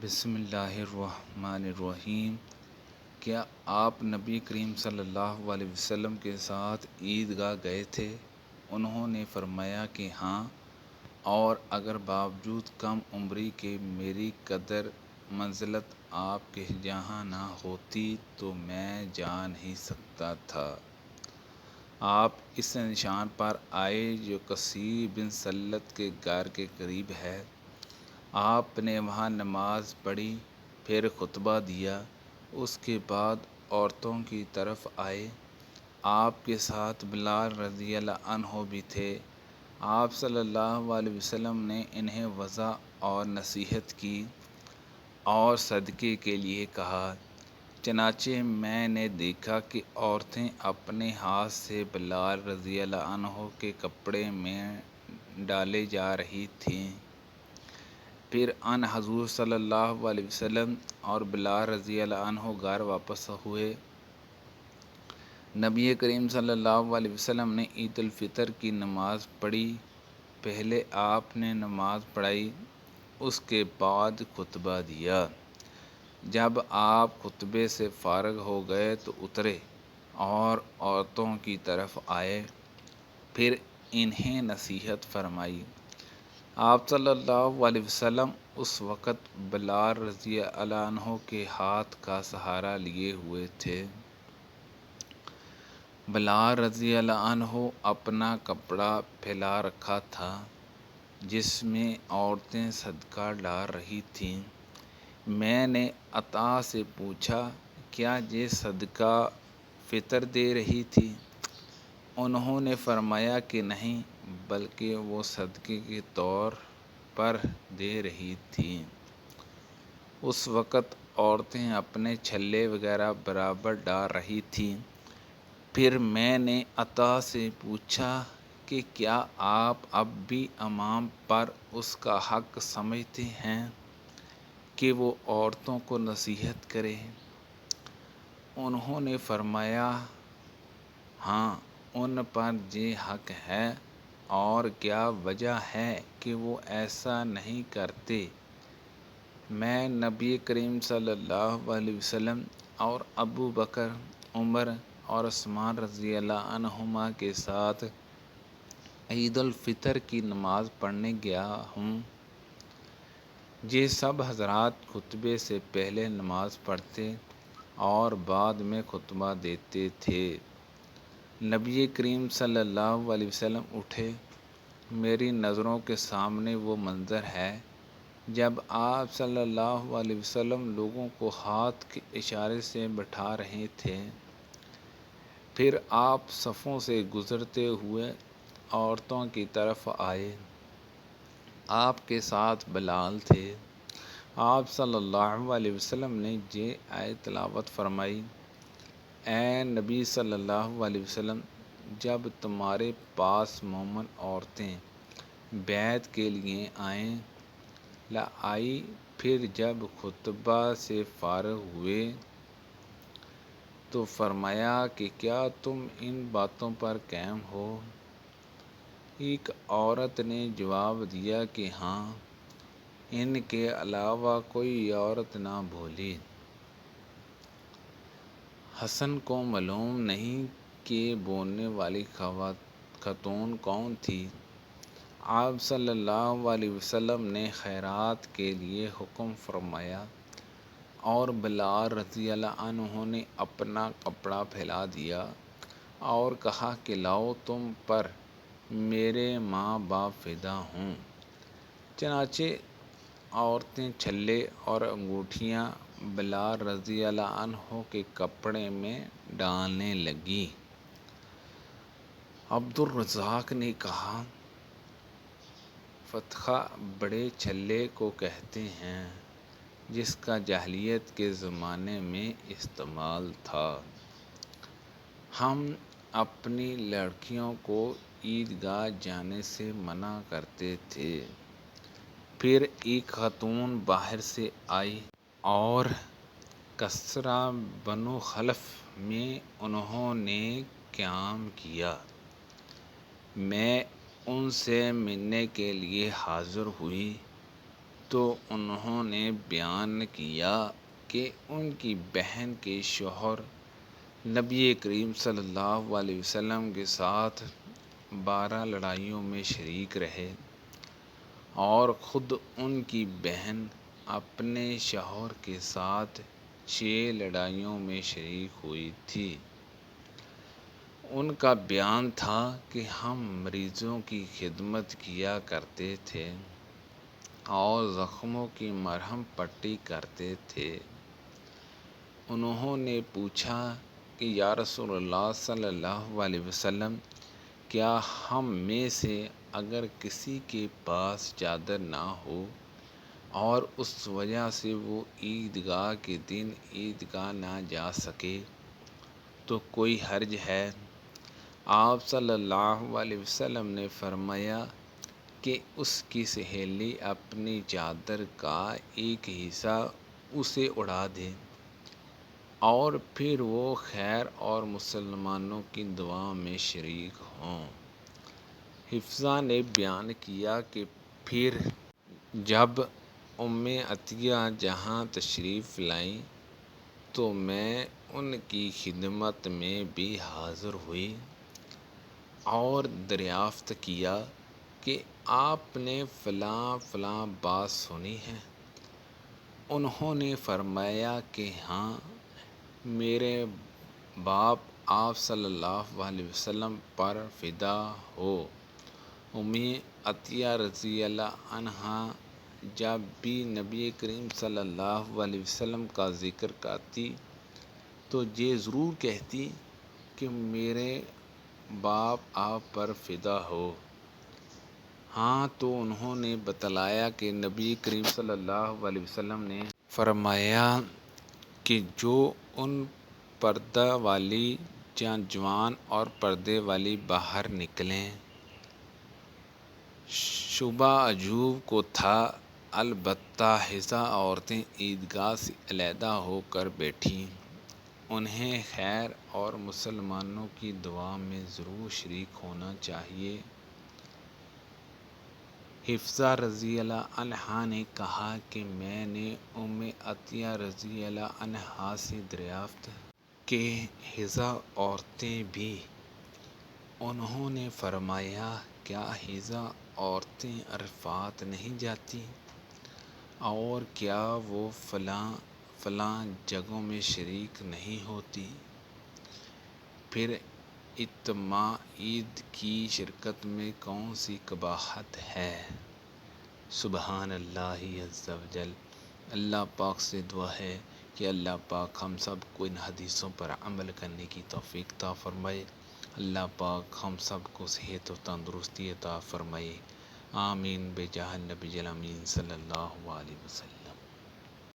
بسم اللہ الرحمن الرحیم۔ کیا آپ نبی کریم صلی اللہ علیہ وسلم کے ساتھ عیدگاہ گئے تھے؟ انہوں نے فرمایا کہ ہاں، اور اگر باوجود کم عمری کے میری قدر منزلت آپ کے جہاں نہ ہوتی تو میں جا نہیں سکتا تھا۔ آپ اس نشان پر آئے جو کثیر بن سلت کے گھر کے قریب ہے۔ آپ نے وہاں نماز پڑھی، پھر خطبہ دیا، اس کے بعد عورتوں کی طرف آئے۔ آپ کے ساتھ بلال رضی اللہ عنہ بھی تھے۔ آپ صلی اللہ علیہ وسلم نے انہیں وعظ اور نصیحت کی اور صدقے کے لیے کہا۔ چنانچہ میں نے دیکھا کہ عورتیں اپنے ہاتھ سے بلال رضی اللہ عنہ کے کپڑے میں ڈالے جا رہی تھیں۔ پھر ان حضور صلی اللہ علیہ وسلم اور بلال رضی اللہ عنہ گھر واپس ہوئے۔ نبی کریم صلی اللہ علیہ وسلم نے عید الفطر کی نماز پڑھی۔ پہلے آپ نے نماز پڑھائی، اس کے بعد خطبہ دیا۔ جب آپ خطبے سے فارغ ہو گئے تو اترے اور عورتوں کی طرف آئے، پھر انہیں نصیحت فرمائی۔ آپ صلی اللہ علیہ وسلم اس وقت بلال رضی اللہ عنہ کے ہاتھ کا سہارا لیے ہوئے تھے۔ بلال رضی اللہ عنہ اپنا کپڑا پھیلا رکھا تھا جس میں عورتیں صدقہ ڈال رہی تھیں۔ میں نے عطا سے پوچھا، کیا یہ صدقہ فطر دے رہی تھی؟ انہوں نے فرمایا کہ نہیں، بلکہ وہ صدقے کے طور پر دے رہی تھیں۔ اس وقت عورتیں اپنے چھلے وغیرہ برابر ڈال رہی تھیں۔ پھر میں نے عطا سے پوچھا کہ کیا آپ اب بھی امام پر اس کا حق سمجھتے ہیں کہ وہ عورتوں کو نصیحت کرے؟ انہوں نے فرمایا، ہاں، ان پر یہ حق ہے، اور کیا وجہ ہے کہ وہ ایسا نہیں کرتے؟ میں نبی کریم صلی اللہ علیہ وسلم اور ابو بکر، عمر اور عثمان رضی اللہ عنہما کے ساتھ عید الفطر کی نماز پڑھنے گیا ہوں۔ یہ سب حضرات خطبے سے پہلے نماز پڑھتے اور بعد میں خطبہ دیتے تھے۔ نبی کریم صلی اللہ علیہ وسلم اٹھے۔ میری نظروں کے سامنے وہ منظر ہے جب آپ صلی اللہ علیہ وسلم لوگوں کو ہاتھ کے اشارے سے بٹھا رہے تھے۔ پھر آپ صفوں سے گزرتے ہوئے عورتوں کی طرف آئے۔ آپ کے ساتھ بلال تھے۔ آپ صلی اللہ علیہ وسلم نے یہ آیت تلاوت فرمائی، اے نبی صلی اللہ علیہ وسلم، جب تمہارے پاس مومن عورتیں بیعت کے لیے آئیں، لائی، پھر جب خطبہ سے فارغ ہوئے تو فرمایا کہ کیا تم ان باتوں پر قائم ہو؟ ایک عورت نے جواب دیا کہ ہاں، ان کے علاوہ کوئی عورت نہ بولی۔ حسن کو معلوم نہیں کہ بولنے والی خاتون کون تھی۔ آپ صلی اللہ علیہ وسلم نے خیرات کے لیے حکم فرمایا اور بلال رضی اللہ عنہ نے اپنا کپڑا پھیلا دیا اور کہا کہ لاؤ، تم پر میرے ماں باپ فدا ہوں۔ چنانچہ عورتیں چھلے اور انگوٹھیاں بلال رضی اللہ عنہ کے کپڑے میں ڈالنے لگیں۔ عبدالرزاق نے کہا، فتخہ بڑے چھلے کو کہتے ہیں جس کا جاہلیت کے زمانے میں استعمال تھا۔ ہم اپنی لڑکیوں کو عیدگاہ جانے سے منع کرتے تھے۔ پھر ایک خاتون باہر سے آئی اور کسرہ بنو خلف میں انہوں نے قیام کیا۔ میں ان سے ملنے کے لیے حاضر ہوئی تو انہوں نے بیان کیا کہ ان کی بہن کے شوہر نبی کریم صلی اللہ علیہ وسلم کے ساتھ 12 لڑائیوں میں شریک رہے اور خود ان کی بہن اپنے شوہر کے ساتھ 6 لڑائیوں میں شریک ہوئی تھی۔ ان کا بیان تھا کہ ہم مریضوں کی خدمت کیا کرتے تھے اور زخموں کی مرہم پٹی کرتے تھے۔ انہوں نے پوچھا کہ یا رسول اللہ صلی اللہ علیہ وسلم، کیا ہم میں سے اگر کسی کے پاس چادر نہ ہو اور اس وجہ سے وہ عیدگاہ کے دن عیدگاہ نہ جا سکے تو کوئی حرج ہے؟ آپ صلی اللہ علیہ وسلم نے فرمایا کہ اس کی سہیلی اپنی چادر کا ایک حصہ اسے اڑا دے اور پھر وہ خیر اور مسلمانوں کی دعا میں شریک ہوں۔ حفصہ نے بیان کیا کہ پھر جب ام عطیہ جہاں تشریف لائیں تو میں ان کی خدمت میں بھی حاضر ہوئی اور دریافت کیا کہ آپ نے فلاں فلاں بات سنی ہے؟ انہوں نے فرمایا کہ ہاں، میرے باپ آپ صلی اللہ علیہ وسلم پر فدا ہو۔ ام عطیہ رضی اللہ عنہا جب بھی نبی کریم صلی اللہ علیہ وسلم کا ذکر کرتی تو یہ ضرور کہتی کہ میرے باپ آپ پر فدا ہو۔ ہاں، تو انہوں نے بتلایا کہ نبی کریم صلی اللہ علیہ وسلم نے فرمایا کہ جو ان پردہ والی یا جوان اور پردے والی باہر نکلیں۔ شبہ ایوب کو تھا، البتہ 1000 عورتیں عیدگاہ سے علیحدہ ہو کر بیٹھیں، انہیں خیر اور مسلمانوں کی دعا میں ضرور شریک ہونا چاہیے۔ حفصہ رضی اللہ عنہا نے کہا کہ میں نے ام عطیہ رضی اللہ عنہا سے دریافت کہ 1000 عورتیں بھی؟ انہوں نے فرمایا، کیا 1000 عورتیں عرفات نہیں جاتیں؟ اور کیا وہ فلاں فلاں جگہوں میں شریک نہیں ہوتی؟ پھر اجتماع عید کی شرکت میں کون سی قباحت ہے؟ سبحان اللہ عز و جل۔ اللہ پاک سے دعا ہے کہ اللہ پاک ہم سب کو ان حدیثوں پر عمل کرنے کی توفیق عطا فرمائے۔ اللہ پاک ہم سب کو صحت و تندرستی عطا فرمائے۔ آمین بجاہ النبی الامین صلی اللہ علیہ وسلم۔